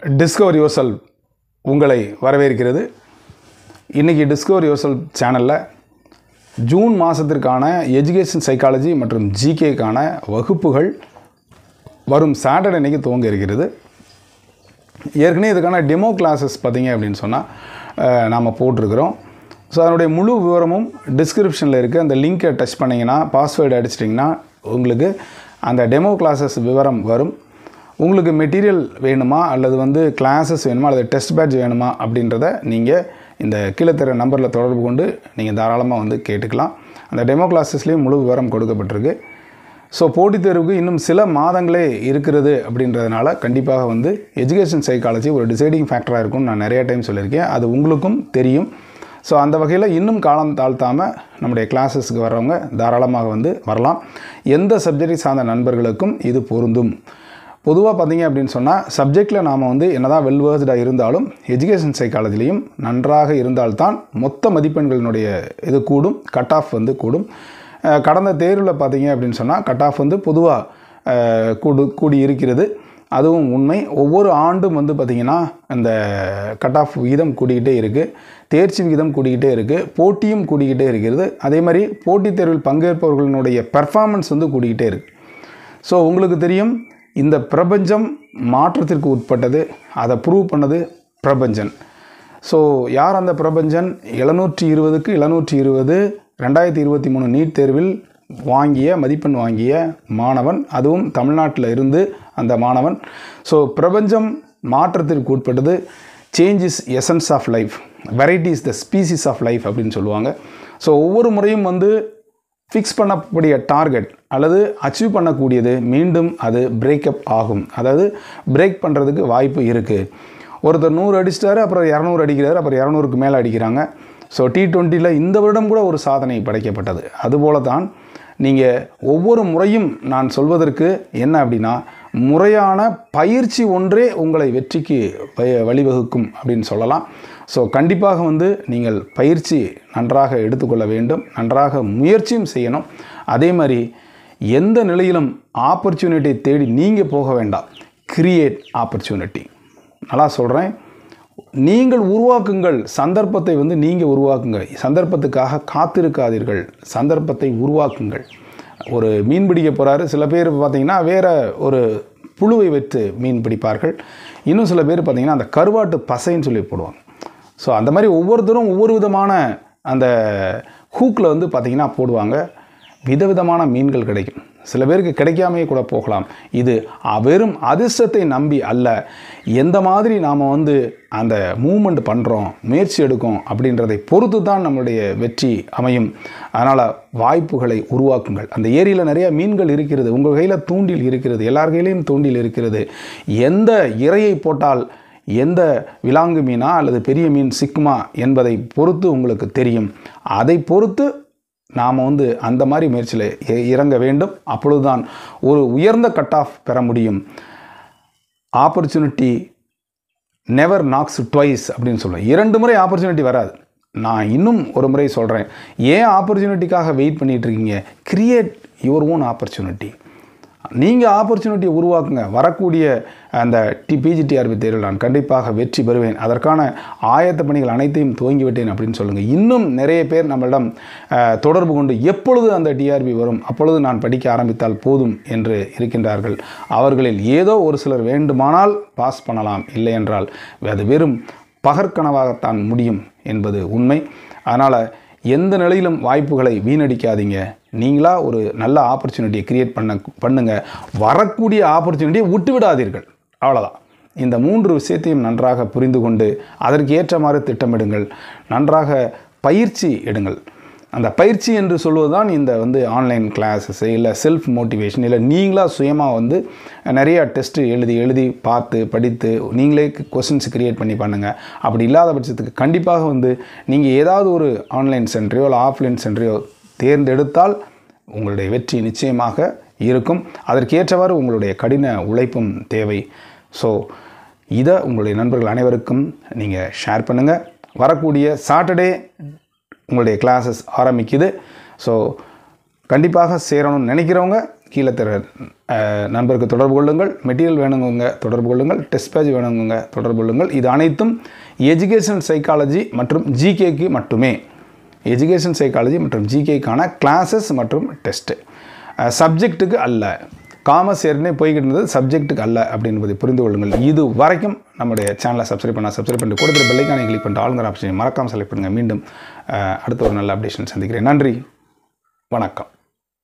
Discover your self உங்களை வரவேற்கிறது. இன்றைக்கி டிஸ்கவர் யுவர் செல்ஃப் சேனலில் ஜூன் மாதத்திற்கான எஜுகேஷன் சைக்காலஜி மற்றும் ஜிகேக்கான வகுப்புகள் வரும் சாட்டர்டே அன்றைக்கி துவங்க இருக்கிறது. ஏற்கனவே இதுக்கான டெமோ கிளாஸஸ் பார்த்திங்க அப்படின்னு சொன்னால் நாம் போட்டிருக்கிறோம். ஸோ அதனுடைய முழு விவரமும் டிஸ்கிரிப்ஷனில் இருக்குது. அந்த லிங்க்கை டச் பண்ணிங்கன்னா, பாஸ்வேர்டு அடிச்சிட்டிங்கன்னா உங்களுக்கு அந்த டெமோ கிளாஸஸ் விவரம் வரும். உங்களுக்கு மெட்டீரியல் வேணுமா அல்லது கிளாஸஸ் வேணுமா அல்லது டெஸ்ட் பேட்ச் வேணுமா அப்படின்றத நீங்கள் இந்த கீழே தர நம்பரில் தொடர்பு கொண்டு நீங்கள் தாராளமாக கேட்டுக்கலாம். அந்த டெமோ கிளாஸஸ்லேயும் முழு விவரம் கொடுக்கப்பட்டிருக்கு. ஸோ போட்டித் தேர்வுக்கு இன்னும் சில மாதங்களே இருக்கிறது அப்படின்றதுனால கண்டிப்பாக எஜுகேஷன் சைக்காலஜி ஒரு டிசைடிங் ஃபேக்டராக இருக்கும்னு நான் நிறைய டைம் சொல்லியிருக்கேன். அது உங்களுக்கும் தெரியும். ஸோ அந்த வகையில் இன்னும் காலம் தாழ்த்தாமல் நம்முடைய கிளாஸஸ்க்கு வர்றவங்க தாராளமாக வரலாம். எந்த சப்ஜெக்டை சார்ந்த நண்பர்களுக்கும் இது பொருந்தும். பொதுவாக பார்த்திங்க அப்படின்னு சொன்னால் சப்ஜெக்டில் நாம் என்னதான் வெல்வேர்ஸ்டாக இருந்தாலும் எஜுகேஷன் சைக்காலஜிலையும் நன்றாக இருந்தால்தான் மொத்த மதிப்பெண்களினுடைய இது கூடும், கட் ஆஃப் கூடும். கடந்த தேர்வில் பார்த்திங்க அப்படின்னு சொன்னால் கட் ஆஃப் பொதுவாக கூடி இருக்கிறது. அதுவும் உண்மை. ஒவ்வொரு ஆண்டும் பார்த்திங்கன்னா அந்த கட் ஆஃப் விகிதம் கூடிக்கிட்டே இருக்குது, தேர்ச்சி விகிதம் கூடிக்கிட்டே இருக்குது, போட்டியும் கூடிக்கிட்டே இருக்கிறது. அதே மாதிரி போட்டித் தேர்வில் பங்கேற்பவர்களினுடைய பெர்ஃபார்மன்ஸ் கூடிக்கிட்டே இருக்குது. ஸோ உங்களுக்கு தெரியும், இந்த பிரபஞ்சம் மாற்றத்திற்கு உட்பட்டது. அதை ப்ரூவ் பண்ணது பிரபஞ்சன். ஸோ யார் அந்த பிரபஞ்சன்? 720க்கு 720 2023 நீட் தேர்வில் மதிப்பெண் வாங்கிய மாணவன், அதுவும் தமிழ்நாட்டில் இருந்து அந்த மாணவன். ஸோ பிரபஞ்சம் மாற்றத்திற்கு உட்பட்டது. Change is essence of life, variety is the species of life அப்படின்னு சொல்லுவாங்க. ஸோ ஒவ்வொரு முறையும் ஃபிக்ஸ் பண்ணக்கூடிய டார்கெட் அல்லது அச்சீவ் பண்ணக்கூடியது மீண்டும் அது பிரேக்கப் ஆகும். அதாவது பிரேக் பண்ணுறதுக்கு வாய்ப்பு இருக்குது. ஒருத்தர் 100 அடிச்சிட்டாரு, அப்புறம் 200 அடிக்கிறாரு, அப்புறம் 200க்கு மேலே அடிக்கிறாங்க. ஸோ T20 இந்த வருடம் கூட ஒரு சாதனை படைக்கப்பட்டது. அதுபோல தான் நீங்கள் ஒவ்வொரு முறையும் நான் சொல்வதற்கு என்ன அப்படின்னா, முறையான பயிற்சி ஒன்றே உங்களை வெற்றிக்கு வழிவகுக்கும் அப்படின்னு சொல்லலாம். ஸோ கண்டிப்பாக நீங்கள் பயிற்சி நன்றாக எடுத்துக்கொள்ள வேண்டும், நன்றாக முயற்சியும் செய்யணும். அதே மாதிரி எந்த நிலையிலும் ஆப்பர்ச்சுனிட்டியை தேடி நீங்கள் போக வேண்டாம். Create opportunity. நல்லா சொல்கிறேன், நீங்கள் உருவாக்குங்கள் சந்தர்ப்பத்தை. நீங்கள் உருவாக்குங்க. சந்தர்ப்பத்துக்காக காத்திருக்காதீர்கள், சந்தர்ப்பத்தை உருவாக்குங்கள். ஒரு மீன் பிடிக்க போகிறாரு, சில பேர் பார்த்திங்கன்னா வேறு ஒரு புழுவை வைத்து மீன் பிடிப்பார்கள். இன்னும் சில பேர் பார்த்திங்கன்னா அந்த கருவாட்டு பசைன்னு சொல்லி போடுவாங்க. ஸோ அந்த மாதிரி ஒவ்வொருத்தரும் ஒவ்வொரு விதமான அந்த ஹூக்கில் பார்த்திங்கன்னா போடுவாங்க. விதவிதமான மீன்கள் கிடைக்கும். சில பேருக்கு கிடைக்காமே கூட போகலாம். இது வெறும் அதிர்ஷ்டத்தை நம்பி அல்ல, எந்த மாதிரி நாம் அந்த மூவ்மெண்ட் பண்ணுறோம், முயற்சி எடுக்கும் அப்படின்றதை பொறுத்து தான் நம்மளுடைய வெற்றி அமையும். அதனால் வாய்ப்புகளை உருவாக்குங்கள். அந்த ஏரியில் நிறைய மீன்கள் இருக்கிறது, உங்கள் கையில் தூண்டில் இருக்கிறது, எல்லார் கையிலையும் தூண்டில் இருக்கிறது. எந்த இரையை போட்டால் எந்த விலாங்கு மீனா அல்லது பெரிய மீன் சிக்குமா என்பதை பொறுத்து உங்களுக்கு தெரியும். அதை பொறுத்து நாம் அந்த மாதிரி முயற்சியில் இறங்க வேண்டும். அப்பொழுதுதான் ஒரு உயர்ந்த கட் ஆஃப் பெற முடியும். ஆப்பர்ச்சுனிட்டி நெவர் நாக்ஸ் ட்வைஸ் அப்படின்னு சொல்லுவேன். 2 முறை ஆப்பர்ச்சுனிட்டி வராது. நான் இன்னும் ஒரு முறை சொல்கிறேன், ஏன் ஆப்பர்ச்சுனிட்டிக்காக வெயிட் பண்ணிகிட்ருக்கீங்க? Create your own opportunity. நீங்கள் ஆப்பர்ச்சுனிட்டியை உருவாக்குங்க. வரக்கூடிய அந்த PGTRB தேர்வில் நான் கண்டிப்பாக வெற்றி பெறுவேன், அதற்கான ஆயத்த பணிகள் அனைத்தையும் துவங்கிவிட்டேன் அப்படின்னு சொல்லுங்கள். இன்னும் நிறைய பேர் நம்மளிடம் தொடர்பு கொண்டு எப்பொழுது அந்த TRB வரும், அப்பொழுது நான் படிக்க ஆரம்பித்தால் போதும் என்று இருக்கின்றார்கள். அவர்களில் ஏதோ ஒரு சிலர் வேண்டுமானால் பாஸ் பண்ணலாம், இல்லை என்றால் அது வெறும் பகற்கனவாகத்தான் முடியும் என்பது உண்மை. அதனால் எந்த நிலையிலும் வாய்ப்புகளை வீணடிக்காதீங்க. நீங்களாக ஒரு நல்ல ஆப்பர்ச்சுனிட்டியை க்ரியேட் பண்ணுங்கள். வரக்கூடிய ஆப்பர்ச்சுனிட்டியை விட்டு விடாதீர்கள். அவ்வளோதான். இந்த 3 விஷயத்தையும் நன்றாக புரிந்து கொண்டு அதற்கு ஏற்றமாறு திட்டமிடுங்கள். நன்றாக பயிற்சி எடுங்கள். அந்த பயிற்சி என்று சொல்வதுதான் இந்த ஆன்லைன் கிளாஸஸ், இல்லை செல்ஃப் மோட்டிவேஷன், இல்லை நீங்களாக சுயமாக நிறையா டெஸ்ட்டு எழுதி பார்த்து படித்து நீங்களே கொஸ்டின்ஸ் க்ரியேட் பண்ணி பண்ணுங்கள். அப்படி இல்லாத பட்சத்துக்கு கண்டிப்பாக நீங்கள் ஏதாவது ஒரு ஆன்லைன் சென்டரையோ இல்லை ஆஃப்லைன் சென்டரையோ தேர்ந்தெடுத்தால் உங்களுடைய வெற்றி நிச்சயமாக இருக்கும். அதற்கேற்றவாறு உங்களுடைய கடின உழைப்பும் தேவை. ஸோ இதை உங்களுடைய நண்பர்கள் அனைவருக்கும் நீங்கள் ஷேர் பண்ணுங்கள். வரக்கூடிய சாட்டர்டே உங்களுடைய கிளாஸஸ் ஆரம்பிக்குது. ஸோ கண்டிப்பாக சேரணும்னு நினைக்கிறவங்க கீழே தர நண்பருக்கு தொடர்பு கொள்ளுங்கள். மெட்டீரியல் வேணுங்க தொடர்பு கொள்ளுங்கள். டெஸ்ட் பேட்ச் வேணுங்க தொடர்பு கொள்ளுங்கள். இது அனைத்தும் எஜுகேஷனல் சைக்காலஜி மற்றும் ஜிகேக்கு மட்டுமே. எஜுகேஷன் சைக்காலஜி மற்றும் ஜிகேக்கான கிளாஸஸ் மற்றும் டெஸ்ட்டு, சப்ஜெக்ட்டுக்கு அல்ல. காமர்ஸ் ஏற்கனவே போய்கிட்டு இருந்தது, சப்ஜெக்ட்டுக்கு அல்ல அப்படின்பதை புரிந்து கொள்ளுங்கள். இது வரைக்கும் நம்முடைய சேனலை சப்ஸ்கிரைப் பண்ணிட்டு கொடுத்துட்டு பெல்லைக்கானை கிளிக் பண்ணிட்டு ஆளுங்கிற ஆப்ஷனை மறக்காமல் செலக்ட் பண்ணுங்கள். மீண்டும் அடுத்த ஒரு நல்ல அப்டேஷன் சந்திக்கிறேன். நன்றி, வணக்கம்.